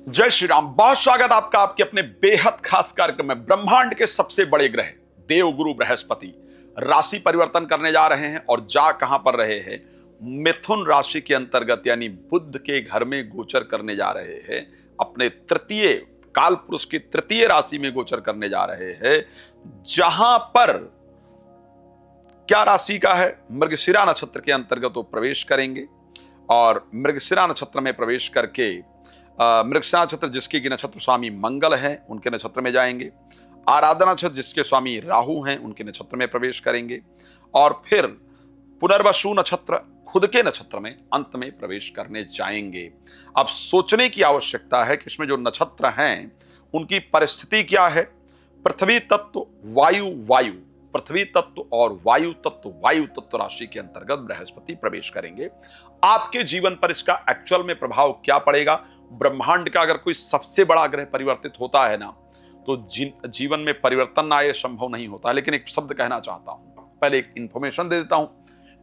जय श्री राम। बहुत स्वागत आपका आपके अपने बेहद खास कार्यक्रम में। ब्रह्मांड के सबसे बड़े ग्रह देवगुरु बृहस्पति राशि परिवर्तन करने जा रहे हैं और जा कहां पर रहे हैं? मिथुन राशि के अंतर्गत यानी बुध के घर में गोचर करने जा रहे हैं। अपने तृतीय काल पुरुष की तृतीय राशि में गोचर करने जा रहे हैं, जहां पर क्या राशि का है? मृगशिरा नक्षत्र के अंतर्गत वो प्रवेश करेंगे और मृगशिरा नक्षत्र में प्रवेश करके मृगशिरा नक्षत्र जिसके की नक्षत्र स्वामी मंगल हैं उनके नक्षत्र में जाएंगे। आराधना नक्षत्र जिसके स्वामी राहु हैं उनके नक्षत्र में प्रवेश करेंगे और फिर पुनर्वसु नक्षत्र खुद के नक्षत्र में अंत में प्रवेश करने जाएंगे। अब सोचने की आवश्यकता है कि इसमें जो नक्षत्र हैं उनकी परिस्थिति क्या है। पृथ्वी तत्व वायु पृथ्वी तत्व और वायु तत्व राशि के अंतर्गत बृहस्पति प्रवेश करेंगे। आपके जीवन पर इसका एक्चुअल में प्रभाव क्या पड़ेगा? ब्रह्मांड का अगर कोई सबसे बड़ा ग्रह परिवर्तित होता है ना, तो जीवन में परिवर्तन ना आए संभव नहीं होता। लेकिन एक शब्द कहना चाहता हूं, पहले एक इंफॉर्मेशन दे देता हूं,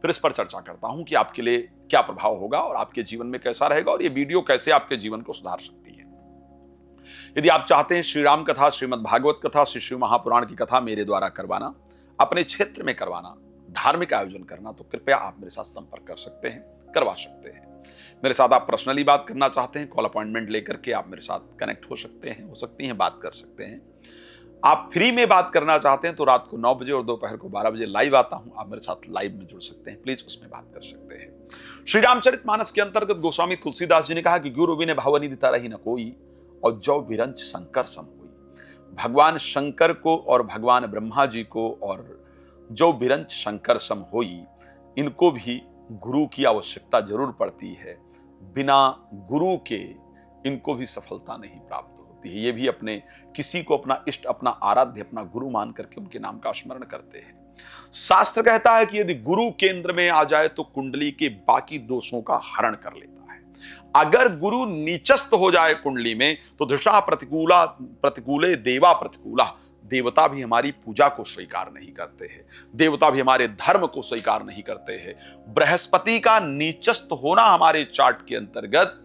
फिर इस पर चर्चा करता हूं कि आपके लिए क्या प्रभाव होगा और आपके जीवन में कैसा रहेगा और ये वीडियो कैसे आपके जीवन को सुधार सकती है। यदि आप चाहते हैं श्री राम कथा, श्रीमद् भागवत कथा, श्री शिव महापुराण की कथा मेरे द्वारा करवाना, अपने क्षेत्र में करवाना, धार्मिक आयोजन करना, तो कृपया आप मेरे साथ संपर्क कर सकते हैं, करवा सकते हैं। मेरे साथ आप पर्सनली बात करना चाहते हैं, कॉल अपॉइंटमेंट लेकर के आप मेरे साथ कनेक्ट हो सकते हैं, हो सकती हैं, बात कर सकते हैं। आप फ्री में बात करना चाहते हैं तो रात को 9 बजे और दोपहर को 12 बजे लाइव आता हूं, आप मेरे साथ लाइव में जुड़ सकते हैं, प्लीज उसमें बात कर सकते हैं। श्री रामचरितमानस के अंतर्गत गोस्वामी तुलसीदास जी ने कहा कि गुरु बिने भवनि दिता रही न कोई और जो विरंच शंकर सम हुई। भगवान शंकर को और भगवान ब्रह्मा जी को और जो विरंच शंकर सम हुई, इनको भी गुरु की आवश्यकता जरूर पड़ती है। बिना गुरु के इनको भी सफलता नहीं प्राप्त होती है। ये भी अपने किसी को अपना इष्ट, अपना आराध्य, अपना गुरु मान करके उनके नाम का स्मरण करते हैं। शास्त्र कहता है कि यदि गुरु केंद्र में आ जाए तो कुंडली के बाकी दोषों का हरण कर लेता है। अगर गुरु नीचस्थ हो जाए कुंडली में तो दृशा प्रतिकूले देवा प्रतिकूला, देवता भी हमारी पूजा को स्वीकार नहीं करते हैं, देवता भी हमारे धर्म को स्वीकार नहीं करते हैं। बृहस्पति का नीचस्थ होना हमारे चार्ट के अंतर्गत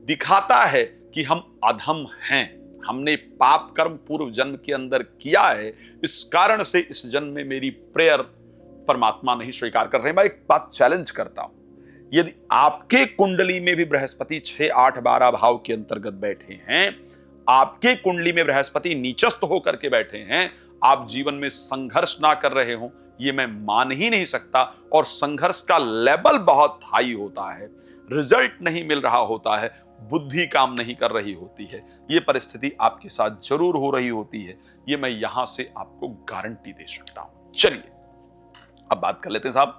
दिखाता है कि हम अधम हैं, हमने पाप कर्म पूर्व जन्म के अंदर किया है, इस कारण से इस जन्म में मेरी प्रेयर परमात्मा नहीं स्वीकार कर रहे। मैं एक बात चैलेंज करता हूं, यदि आपके कुंडली में भी बृहस्पति 6, 8, 12 भाव के अंतर्गत बैठे हैं, आपके कुंडली में बृहस्पति नीचस्थ होकर के बैठे हैं, आप जीवन में संघर्ष ना कर रहे हो, ये मैं मान ही नहीं सकता। और संघर्ष का लेवल बहुत हाई होता है, रिजल्ट नहीं मिल रहा होता है, बुद्धि काम नहीं कर रही होती है, ये परिस्थिति आपके साथ जरूर हो रही होती है, ये मैं यहां से आपको गारंटी दे सकता हूं। चलिए अब बात कर लेते हैं साहब,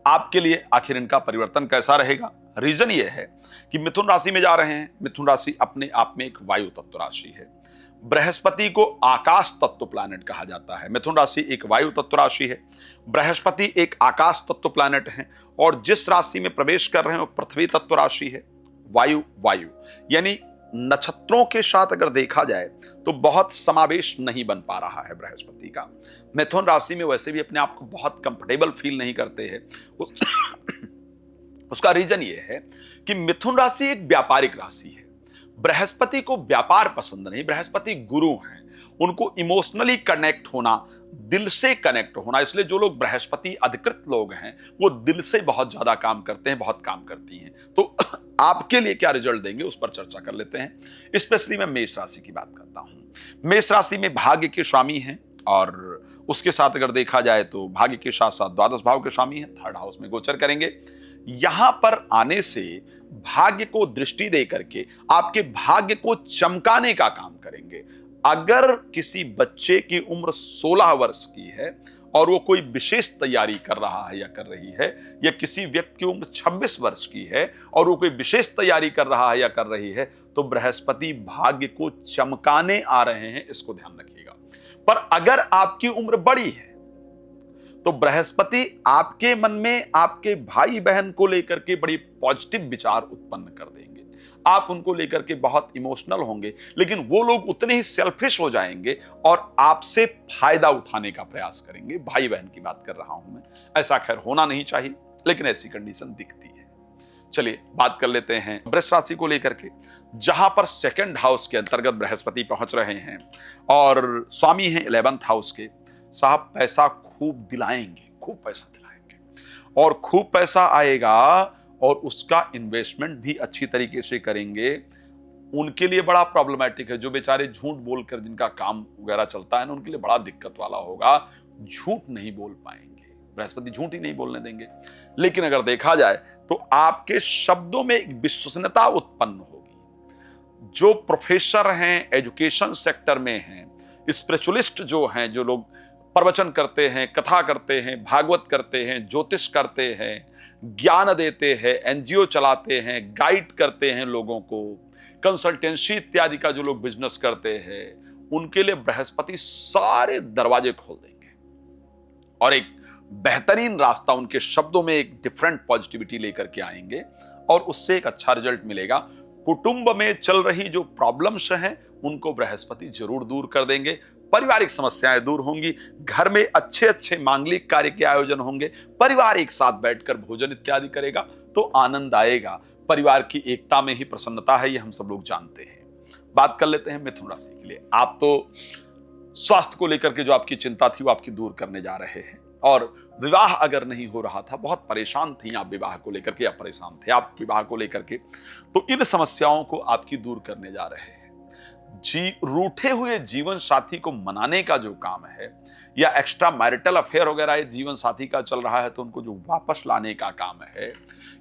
आपके लिए आखिर इनका परिवर्तन कैसा रहेगा। रीजन ये है कि मिथुन राशि में जा रहे हैं। मिथुन राशि अपने आप में एक वायु तत्व राशि है। बृहस्पति को आकाश तत्व प्लैनेट कहा जाता है। मिथुन राशि एक वायु तत्व राशि है, बृहस्पति एक आकाश तत्व प्लैनेट है और जिस राशि में प्रवेश कर रहे हैं वो पृथ्वी तत्व राशि है। वायु यानी नक्षत्रों के साथ अगर देखा जाए तो बहुत समावेश नहीं बन पा रहा है बृहस्पति का। मिथुन राशि में वैसे भी अपने आप को बहुत कंफर्टेबल फील नहीं करते हैं। उसका रीजन ये है कि मिथुन राशि एक व्यापारिक राशि है। बृहस्पति को व्यापार पसंद नहीं, बृहस्पति गुरु हैं, उनको इमोशनली कनेक्ट होना, दिल से कनेक्ट होना, इसलिए जो लोग बृहस्पति अधिकृत लोग हैं वो दिल से बहुत ज्यादा काम करते हैं, बहुत काम करती हैं। तो आपके लिए क्या रिजल्ट देंगे उस पर चर्चा कर लेते हैं। स्पेशली मैं मेष राशि की बात करता हूं। मेष राशि में भाग्य के स्वामी हैं और उसके साथ अगर देखा जाए तो भाग्य के साथ साथ द्वादश भाव के स्वामी हैं, 3rd हाउस में गोचर करेंगे। यहां पर आने से भाग्य को दृष्टि दे करके आपके भाग्य को चमकाने का काम करेंगे। अगर किसी बच्चे की उम्र 16 वर्ष की है और वो कोई विशेष तैयारी कर रहा है या कर रही है, या किसी व्यक्ति की उम्र 26 वर्ष की है और वो कोई विशेष तैयारी कर रहा है या कर रही है, तो बृहस्पति भाग्य को चमकाने आ रहे हैं, इसको ध्यान रखिएगा। पर अगर आपकी उम्र बड़ी है तो बृहस्पति आपके मन में आपके भाई बहन को लेकर के बड़ी पॉजिटिव विचार उत्पन्न कर देंगे। आप उनको लेकर के बहुत इमोशनल होंगे, लेकिन वो लोग उतने ही सेल्फिश हो जाएंगे और आपसे फायदा उठाने का प्रयास करेंगे। भाई बहन की बात कर रहा हूं मैं, ऐसा खैर होना नहीं चाहिए, लेकिन ऐसी कंडीशन दिखती है। चलिए बात कर लेते हैं वृष राशि को लेकर के, जहां पर सेकंड हाउस के अंतर्गत बृहस्पति पहुंच रहे हैं और स्वामी हैं 11th हाउस के। साहब पैसा खूब दिलाएंगे, खूब पैसा दिलाएंगे और खूब पैसा आएगा और उसका इन्वेस्टमेंट भी अच्छी तरीके से करेंगे। उनके लिए बड़ा प्रॉब्लमैटिक है, जो बेचारे झूठ बोलकर जिनका काम वगैरह चलता है ना, उनके लिए बड़ा दिक्कत वाला होगा। झूठ नहीं बोल पाएंगे, बृहस्पति झूठ ही नहीं बोलने देंगे। लेकिन अगर देखा जाए तो आपके शब्दों में एक विश्वसनीयता उत्पन्न होगी। जो प्रोफेसर हैं, एजुकेशन सेक्टर में हैं, स्पिरिचुअलिस्ट जो हैं, जो लोग प्रवचन करते हैं, कथा करते हैं, भागवत करते हैं, ज्योतिष करते हैं, ज्ञान देते हैं, एनजीओ चलाते हैं, गाइड करते हैं लोगों को, कंसल्टेंसी इत्यादि का जो लोग बिजनेस करते हैं, उनके लिए बृहस्पति सारे दरवाजे खोल देंगे और एक बेहतरीन रास्ता, उनके शब्दों में एक डिफरेंट पॉजिटिविटी लेकर के आएंगे और उससे एक अच्छा रिजल्ट मिलेगा। कुटुंब में चल रही जो प्रॉब्लम्स हैं उनको बृहस्पति जरूर दूर कर देंगे। पारिवारिक समस्याएं दूर होंगी, घर में अच्छे अच्छे मांगलिक कार्य के आयोजन होंगे, परिवार एक साथ बैठकर भोजन इत्यादि करेगा तो आनंद आएगा। परिवार की एकता में ही प्रसन्नता है, ये हम सब लोग जानते हैं। बात कर लेते हैं मिथुन राशि के लिए। आप तो स्वास्थ्य को लेकर के जो आपकी चिंता थी वो आपकी दूर करने जा रहे हैं और विवाह अगर नहीं हो रहा था, बहुत परेशान थी आप विवाह को लेकर के, या परेशान थे आप विवाह को लेकर के, तो इन समस्याओं को आपकी दूर करने जा रहे हैं। रूठे हुए जीवन साथी को मनाने का जो काम है, या एक्स्ट्रा मैरिटल अफेयर वगैरह जीवन साथी का चल रहा है तो उनको जो वापस लाने का काम है,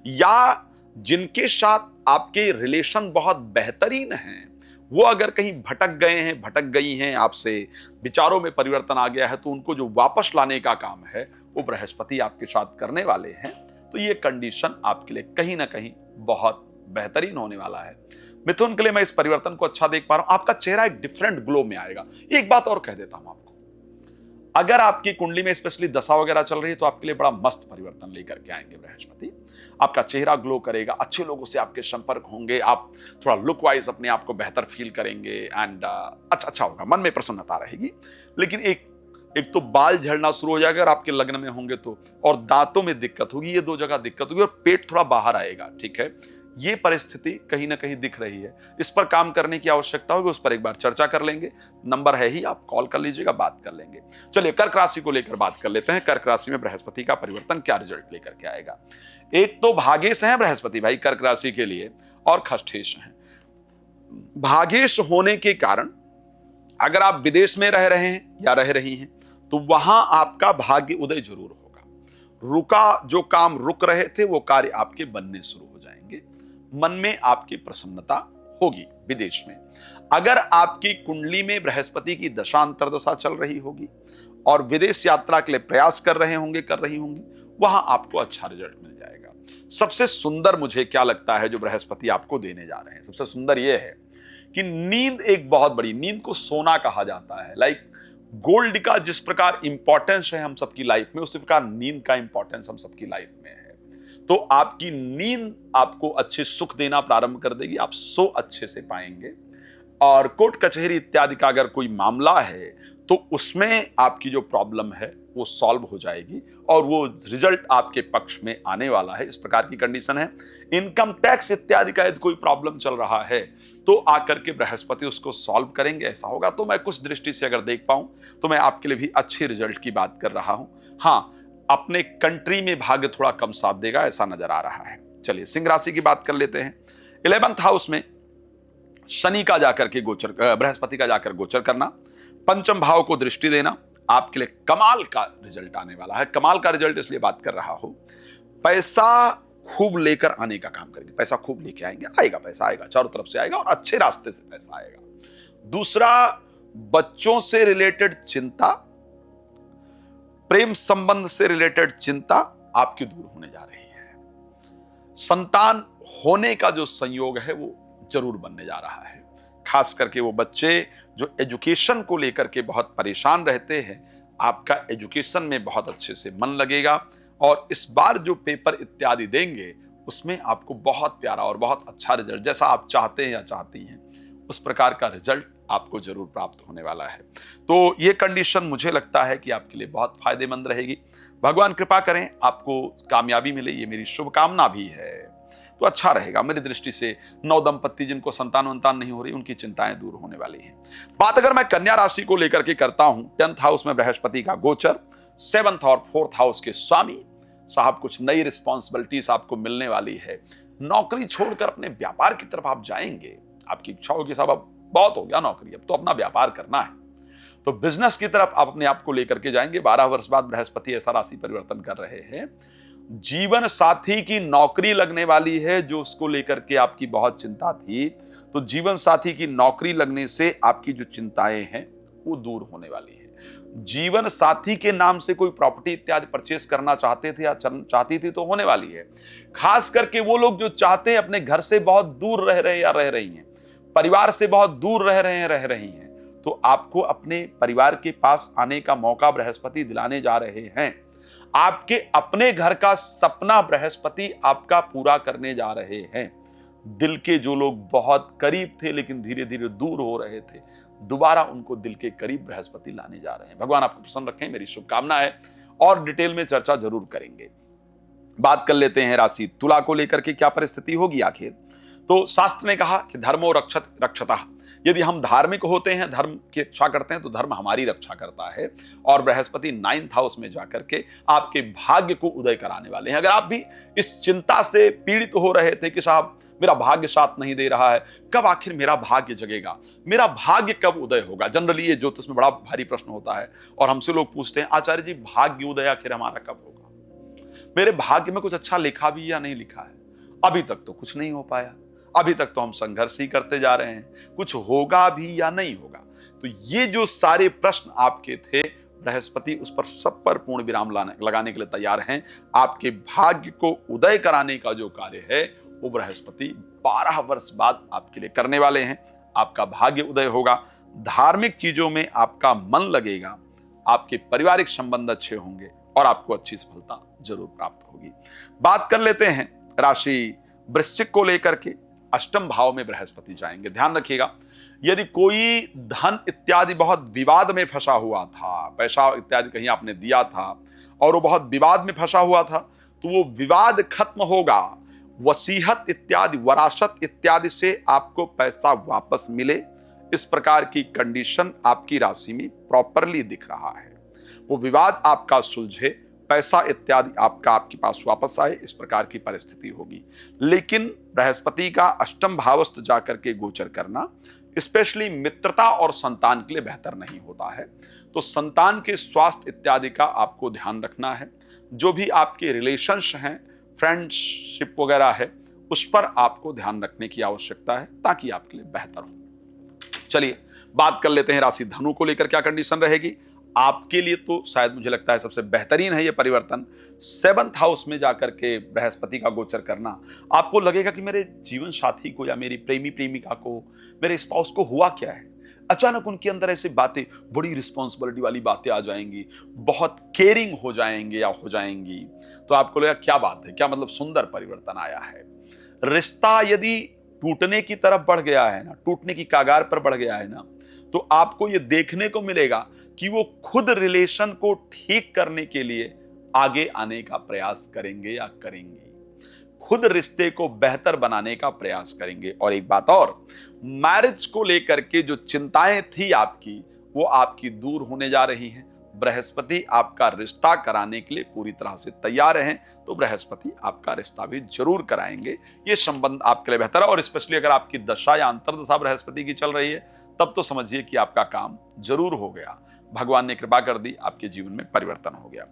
या जिनके साथ आपके रिलेशन बहुत बेहतरीन हैं, वो अगर कहीं भटक गए हैं, भटक गई हैं, आपसे विचारों में परिवर्तन आ गया है, तो उनको जो वापस लाने का काम है वो बृहस्पति आपके साथ करने वाले हैं। तो ये कंडीशन आपके लिए कहीं ना कहीं बहुत बेहतरीन होने वाला है। मिथुन के लिए मैं इस परिवर्तन को अच्छा देख पा रहा हूं। आपका चेहरा एक डिफरेंट ग्लो में आएगा। एक बात और कह देता हूं आपको, अगर आपकी कुंडली में स्पेशली दशा वगैरह चल रही है तो आपके लिए बड़ा मस्त परिवर्तन लेकर के आएंगे बृहस्पति। आपका चेहरा ग्लो करेगा, अच्छे लोगों से आपके संपर्क होंगे, आप थोड़ा लुक वाइज अपने आप को बेहतर फील करेंगे एंड अच्छा होगा, मन में प्रसन्नता रहेगी। लेकिन एक तो बाल झड़ना शुरू हो जाएगा अगर आपके लग्न में होंगे तो, और दांतों में दिक्कत होगी, ये 2 जगह दिक्कत होगी, और पेट थोड़ा बाहर आएगा। ठीक है, ये परिस्थिति कहीं ना कहीं दिख रही है, इस पर काम करने की आवश्यकता होगी। उस पर एक बार चर्चा कर लेंगे, नंबर है ही, आप कॉल कर लीजिएगा, बात कर लेंगे। चलिए कर्क राशि को लेकर बात कर लेते हैं। कर्क राशि में बृहस्पति का परिवर्तन क्या रिजल्ट लेकर के आएगा। एक तो भागेश है बृहस्पति भाई कर्क राशि के लिए, और खष्ठेश है। भागेश होने के कारण अगर आप विदेश में रह रहे हैं या रह रही हैं तो वहां आपका भाग्य उदय जरूर होगा। रुका जो काम रुक रहे थे वो कार्य आपके बनने शुरू हो जाएंगे। मन में आपकी प्रसन्नता होगी। विदेश में अगर आपकी कुंडली में बृहस्पति की दशा अंतर्दशा चल रही होगी और विदेश यात्रा के लिए प्रयास कर रहे होंगे, कर रही होंगी, वहां आपको अच्छा रिजल्ट मिल जाएगा। सबसे सुंदर मुझे क्या लगता है जो बृहस्पति आपको देने जा रहे हैं, सबसे सुंदर यह है कि नींद एक बहुत बड़ी, नींद को सोना कहा जाता है। लाइक गोल्ड का जिस प्रकार इंपॉर्टेंस है हम सबकी लाइफ में, उसी प्रकार नींद का इंपॉर्टेंस हम सबकी लाइफ में है। तो आपकी नींद आपको अच्छे सुख देना प्रारंभ कर देगी, आप सो अच्छे से पाएंगे। और कोर्ट कचहरी इत्यादि का अगर कोई मामला है तो उसमें आपकी जो प्रॉब्लम है वो सॉल्व हो जाएगी और वो रिजल्ट आपके पक्ष में आने वाला है। इस प्रकार की कंडीशन है। इनकम टैक्स इत्यादि का यदि कोई प्रॉब्लम चल रहा है तो आकर के बृहस्पति उसको सॉल्व करेंगे, ऐसा होगा। तो मैं कुछ दृष्टि से अगर देख पाऊं तो मैं आपके लिए भी अच्छे रिजल्ट की बात कर रहा हूं। हाँ, अपने कंट्री में भाग्य थोड़ा कम साथ देगा, ऐसा नजर आ रहा है। चलिए सिंह राशि की बात कर लेते हैं। 11th हाउस में शनि का जाकर के गोचर, बृहस्पति का जाकर गोचर करना, पंचम भाव को दृष्टि देना आपके लिए कमाल का रिजल्ट आने वाला है। कमाल का रिजल्ट इसलिए बात कर रहा हूं, पैसा खूब लेकर आने का काम करेंगे, पैसा खूब लेके आएंगे, आएगा पैसा, आएगा चारों तरफ से आएगा और अच्छे रास्ते से पैसा आएगा। दूसरा, बच्चों से रिलेटेड चिंता, प्रेम संबंध से रिलेटेड चिंता आपकी दूर होने जा रही है। संतान होने का जो संयोग है वो जरूर बनने जा रहा है। खास करके वो बच्चे जो एजुकेशन को लेकर के बहुत परेशान रहते हैं, आपका एजुकेशन में बहुत अच्छे से मन लगेगा और इस बार जो पेपर इत्यादि देंगे उसमें आपको बहुत प्यारा और बहुत अच्छा रिजल्ट, जैसा आप चाहते हैं या चाहती हैं, उस प्रकार का रिजल्ट आपको जरूर प्राप्त होने वाला है। तो ये कंडीशन मुझे लगता है कि आपके लिए बहुत फायदेमंद रहेगी। भगवान कृपा करें आपको कामयाबी मिले, ये मेरी शुभकामना भी है। तो अच्छा रहेगा। मेरी दृष्टि से नवदंपति जिनको संतान वंतान नहीं हो रही, उनकी चिंताएं दूर होने वाली हैं। बात अगर मैं कन्या राशि को लेकर के करता हूं, 10th हाउस में बृहस्पति का गोचर, 7th और 4th हाउस के स्वामी साहब, कुछ नई रिस्पॉन्सिबिलिटीज आपको मिलने वाली है। नौकरी छोड़कर अपने व्यापार की तरफ आप जाएंगे। आपकी इच्छा होगी साहब अब बहुत हो गया नौकरी, अब तो अपना व्यापार करना है, तो बिजनेस की तरफ आप अपने आप को लेकर के जाएंगे। 12 वर्ष बाद बृहस्पति ऐसा राशि परिवर्तन कर रहे हैं। जीवन साथी की नौकरी लगने वाली है, जो उसको लेकर के आपकी बहुत चिंता थी, तो जीवन साथी की नौकरी लगने से आपकी जो चिंताएं हैं वो दूर होने वाली है। जीवन साथी के नाम से कोई प्रॉपर्टी इत्यादि परचेस करना चाहते थे या चाहती थी, तो होने वाली है। खास करके वो लोग जो चाहते हैं अपने घर से बहुत दूर रह रहे हैं या रह रही हैं, परिवार से बहुत दूर रह रही हैं, तो आपको अपने परिवार के पास आने का मौका बृहस्पति दिलाने जा रहे हैं। आपके अपने घर का सपना बृहस्पति आपका पूरा करने जा रहे हैं। दिल के जो लोग बहुत करीब थे लेकिन धीरे धीरे दूर हो रहे थे, दोबारा उनको दिल के करीब बृहस्पति लाने जा रहे हैं। भगवान आपको प्रसन्न रखें, मेरी शुभकामना है। और डिटेल में चर्चा जरूर करेंगे। बात कर लेते हैं राशि तुला को लेकर के क्या परिस्थिति होगी आखिर। तो शास्त्र ने कहा कि धर्मो रक्षत रक्षतः, यदि हम धार्मिक होते हैं, धर्म की रक्षा करते हैं, तो धर्म हमारी रक्षा करता है। और बृहस्पति 9th हाउस में जाकर के आपके भाग्य को उदय कराने वाले हैं। अगर आप भी इस चिंता से पीड़ित हो रहे थे कि साहब मेरा भाग्य साथ नहीं दे रहा है, कब आखिर मेरा भाग्य जगेगा, मेरा भाग्य कब उदय होगा। जनरली ये ज्योतिष में बड़ा भारी प्रश्न होता है और हमसे लोग पूछते हैं, आचार्य जी भाग्य उदय आखिर हमारा कब होगा, मेरे भाग्य में कुछ अच्छा लिखा भी या नहीं लिखा है। अभी तक तो कुछ नहीं हो पाया, अभी तक तो हम संघर्ष ही करते जा रहे हैं, कुछ होगा भी या नहीं होगा। तो ये जो सारे प्रश्न आपके थे, बृहस्पति उस पर सब पर पूर्ण विराम लगाने के लिए तैयार हैं। आपके भाग्य को उदय कराने का जो कार्य है वो बृहस्पति 12 वर्ष बाद आपके लिए करने वाले हैं। आपका भाग्य उदय होगा, धार्मिक चीजों में आपका मन लगेगा, आपके पारिवारिक संबंध अच्छे होंगे और आपको अच्छी सफलता जरूर प्राप्त होगी। बात कर लेते हैं राशि वृश्चिक को लेकर के। 8म भाव में बृहस्पति जाएंगे। ध्यान रखिएगा, यदि कोई धन इत्यादि बहुत विवाद में फंसा हुआ था, पैसा इत्यादि कहीं आपने दिया था और वो बहुत विवाद में फंसा हुआ था, तो वो विवाद खत्म होगा। वसीहत इत्यादि, वरासत इत्यादि से आपको पैसा वापस मिले, इस प्रकार की कंडीशन आपकी राशि में प्रॉपरली दिख रहा है। वो विवाद आपका सुलझे, पैसा इत्यादि आपका आपके पास वापस आए, इस प्रकार की परिस्थिति होगी। लेकिन बृहस्पति का 8म भावस्थ जाकर के गोचर करना स्पेशली मित्रता और संतान के लिए बेहतर नहीं होता है। तो संतान के स्वास्थ्य इत्यादि का आपको ध्यान रखना है। जो भी आपके रिलेशंस हैं, फ्रेंडशिप वगैरह है, उस पर आपको ध्यान रखने की आवश्यकता है ताकि आपके लिए बेहतर हो। चलिए बात कर लेते हैं राशि धनु को लेकर क्या कंडीशन रहेगी। आपके लिए तो शायद मुझे लगता है सबसे बेहतरीन है ये परिवर्तन। 7th हाउस में जाकर के बृहस्पति का गोचर करना। आपको लगेगा कि मेरे जीवन साथी को या मेरी प्रेमी प्रेमिका को, मेरे स्पाउस को हुआ क्या है, अचानक उनके अंदर ऐसी बातें, बड़ी रिस्पॉन्सिबिलिटी वाली बातें आ जाएंगी, बहुत केयरिंग हो जाएंगे या हो जाएंगी। तो आपको लगेगा क्या बात है, क्या मतलब सुंदर परिवर्तन आया है। रिश्ता यदि टूटने की तरफ बढ़ गया है ना, टूटने की कागार पर बढ़ गया है ना, तो आपको ये देखने को मिलेगा कि वो खुद रिलेशन को ठीक करने के लिए आगे आने का प्रयास करेंगे या करेंगे, खुद रिश्ते को बेहतर बनाने का प्रयास करेंगे। और एक बात और, मैरिज को लेकर के जो चिंताएं थी आपकी, वो आपकी दूर होने जा रही हैं। बृहस्पति आपका रिश्ता कराने के लिए पूरी तरह से तैयार हैं, तो बृहस्पति आपका रिश्ता भी जरूर कराएंगे। ये संबंध आपके लिए बेहतर है। और स्पेशली अगर आपकी दशा या अंतर्दशा बृहस्पति की चल रही है, तब तो समझिए कि आपका काम जरूर हो गया, भगवान ने कृपा कर दी, आपके जीवन में परिवर्तन हो गया।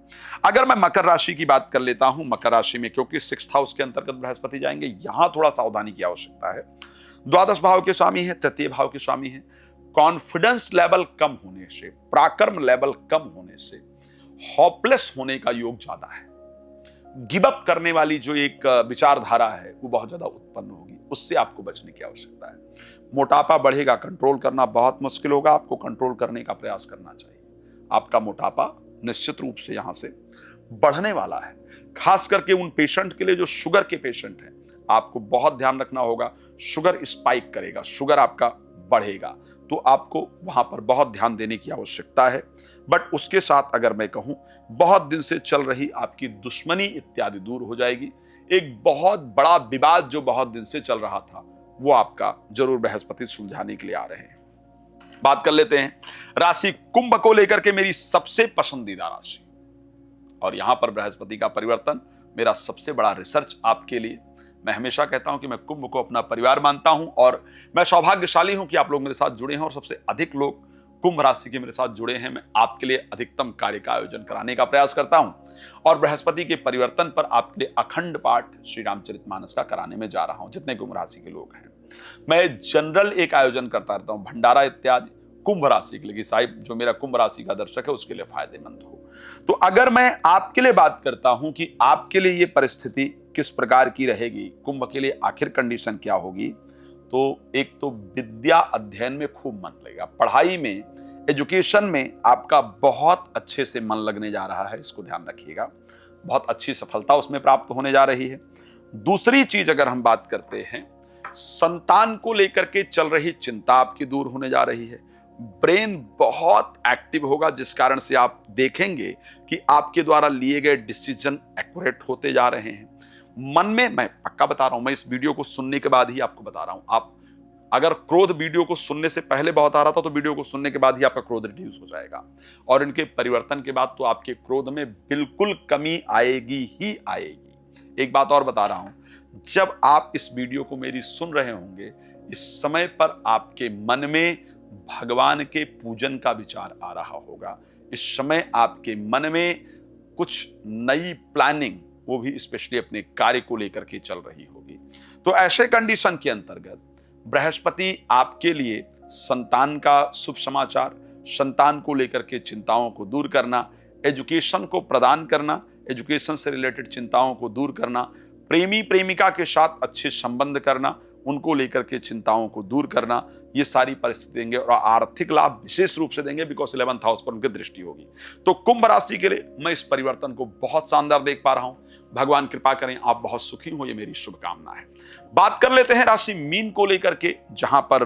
अगर मैं मकर राशि की बात कर लेता हूं, मकर राशि में क्योंकि 6th हाउस के अंतर्गत बृहस्पति जाएंगे, यहां थोड़ा सावधानी की आवश्यकता है। 12 भाव के स्वामी है, 3 भाव के स्वामी है। कॉन्फिडेंस लेवल कम होने से, पराक्रम लेवल कम होने से होपलेस होने का योग ज्यादा है। गिव अप करने वाली जो एक विचारधारा है वो बहुत ज्यादा उत्पन्न होगी, उससे आपको बचने की आवश्यकता है। मोटापा बढ़ेगा, कंट्रोल करना बहुत मुश्किल होगा, आपको कंट्रोल करने का प्रयास करना चाहिए। आपका मोटापा निश्चित रूप से यहां से बढ़ने वाला है। खास करके उन पेशेंट के लिए जो शुगर के पेशेंट हैं, आपको बहुत ध्यान रखना होगा। शुगर स्पाइक करेगा, शुगर आपका बढ़ेगा। तो आपको वहां पर बहुत ध्यान देने की आवश्यकता है। बट उसके साथ अगर मैं कहूं, बहुत दिन से चल रही आपकी दुश्मनी इत्यादि दूर हो जाएगी। एक बहुत बड़ा विवाद जो बहुत दिन से चल रहा था, वो आपका जरूर बृहस्पति सुलझाने के लिए आ रहे हैं। बात कर लेते हैं राशि कुंभ को लेकर के, मेरी सबसे पसंदीदा राशि। और यहां पर बृहस्पति का परिवर्तन मेरा सबसे बड़ा रिसर्च आपके लिए। मैं हमेशा कहता हूं कि मैं कुंभ को अपना परिवार मानता हूं और मैं सौभाग्यशाली हूं कि आप लोग मेरे साथ जुड़े हैं और सबसे अधिक लोग कुंभ राशि के मेरे साथ जुड़े हैं। मैं आपके लिए अधिकतम कार्य का आयोजन कराने का प्रयास करता हूं और बृहस्पति के परिवर्तन पर आपके लिए अखंड पाठ श्री रामचरितमानस का कराने में जा रहा हूं। जितने कुंभ राशि के लोग हैं, मैं जनरल एक आयोजन करता रहता हूं, भंडारा इत्यादि कुंभ राशि के लिए, साहिब जो मेरा कुंभ राशि का दर्शक है उसके लिए फायदेमंद हो। तो अगर मैं आपके लिए बात करता हूं कि आपके लिए ये परिस्थिति किस प्रकार की रहेगी, कुंभ के लिए आखिर कंडीशन क्या होगी, तो एक तो विद्या अध्ययन में खूब मन लगेगा, पढ़ाई में, एजुकेशन में आपका बहुत अच्छे से मन लगने जा रहा है, इसको ध्यान रखिएगा। बहुत अच्छी सफलता उसमें प्राप्त होने जा रही है। दूसरी चीज अगर हम बात करते हैं, संतान को लेकर के चल रही चिंता आपकी दूर होने जा रही है। ब्रेन बहुत एक्टिव होगा, जिस कारण से आप देखेंगे कि आपके द्वारा लिए गए डिसीजन एक्यूरेट होते जा रहे हैं। मन में, मैं पक्का बता रहा हूं, मैं इस वीडियो को सुनने के बाद ही आपको बता रहा हूं, आप अगर क्रोध वीडियो को सुनने से पहले बहुत आ रहा था तो वीडियो को सुनने के बाद ही आपका क्रोध रिड्यूस हो जाएगा और इनके परिवर्तन के बाद तो आपके क्रोध में बिल्कुल कमी आएगी ही आएगी। एक बात और बता रहा हूं, जब आप इस वीडियो को मेरी सुन रहे होंगे, इस समय पर आपके मन में भगवान के पूजन का विचार आ रहा होगा। इस समय आपके मन में कुछ नई प्लानिंग, वो भी स्पेशली अपने कार्य को लेकर के चल रही होगी। तो ऐसे कंडीशन के अंतर्गत बृहस्पति आपके लिए संतान का शुभ समाचार, संतान को लेकर के चिंताओं को दूर करना, एजुकेशन को प्रदान करना, एजुकेशन से रिलेटेड चिंताओं को दूर करना, प्रेमी प्रेमिका के साथ अच्छे संबंध करना, उनको लेकर के चिंताओं को दूर करना, ये सारी परिस्थिति देंगे और आर्थिक लाभ विशेष रूप से देंगे, बिकॉज 11th हाउस पर उनकी दृष्टि होगी। तो कुंभ राशि के लिए मैं इस परिवर्तन को बहुत शानदार देख पा रहा हूं। भगवान कृपा करें, आप बहुत सुखी हो, ये मेरी शुभकामना है। बात कर लेते हैं राशि मीन को लेकर के, जहां पर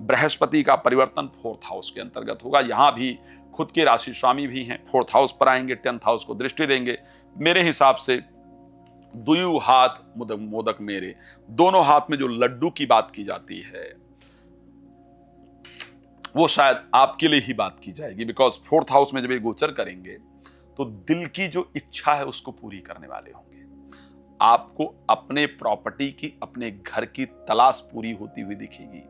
बृहस्पति का परिवर्तन 4th हाउस के अंतर्गत होगा। यहां भी खुद के राशि स्वामी भी हैं, 4th हाउस पर आएंगे, 10th हाउस को दृष्टि देंगे। मेरे हिसाब से दुयु हाथ मोदक मेरे, दोनों हाथ में जो लड्डू की बात की जाती है वो शायद आपके लिए ही बात की जाएगी, बिकॉज 4th हाउस में जब ये गोचर करेंगे तो दिल की जो इच्छा है उसको पूरी करने वाले होंगे। आपको अपने प्रॉपर्टी की, अपने घर की तलाश पूरी होती हुई दिखेगी।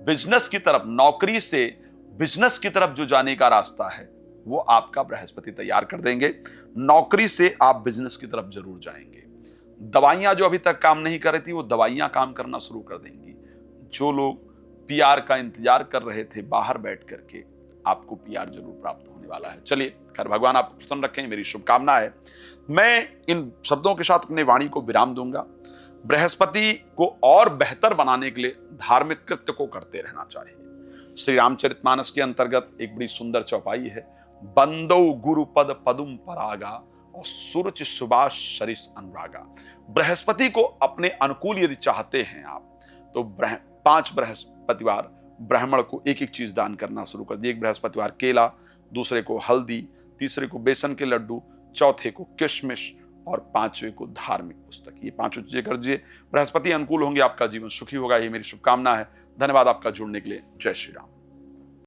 बिजनेस की तरफ, नौकरी से बिजनेस की तरफ जो जाने का रास्ता है वो आपका बृहस्पति तैयार कर देंगे। नौकरी से आप बिजनेस की तरफ जरूर जाएंगे। दवाइयां जो अभी तक काम नहीं कर रही थी, वो दवाइयां काम करना शुरू कर देंगी। जो लोग पीआर का इंतजार कर रहे थे बाहर बैठ करके, आपको पीआर जरूर प्राप्त होने वाला है। चलिए, खैर भगवान आपको प्रसन्न रखें, मेरी शुभकामना है। मैं इन शब्दों के साथ अपने वाणी को विराम दूंगा। बृहस्पति को और बेहतर बनाने के लिए धार्मिक कृत्य को करते रहना चाहिए। श्री रामचरितमानस के अंतर्गत एक बड़ी सुंदर चौपाई है, बंदो गुरुपद पदुम परागा और सुरुचि सुभाष शरीस अनुरागा। बृहस्पति को अपने अनुकूल यदि चाहते हैं आप, तो 5 बृहस्पतिवार ब्राह्मण को एक एक चीज दान करना शुरू कर दिए। एक बृहस्पतिवार केला, दूसरे को हल्दी, तीसरे को बेसन के लड्डू, चौथे को किशमिश और 5वें को धार्मिक पुस्तक। ये 5 चीजें कर दीजिए, बृहस्पति अनुकूल होंगे, आपका जीवन सुखी होगा, ये मेरी शुभकामना है। धन्यवाद आपका जुड़ने के लिए। जय श्री राम।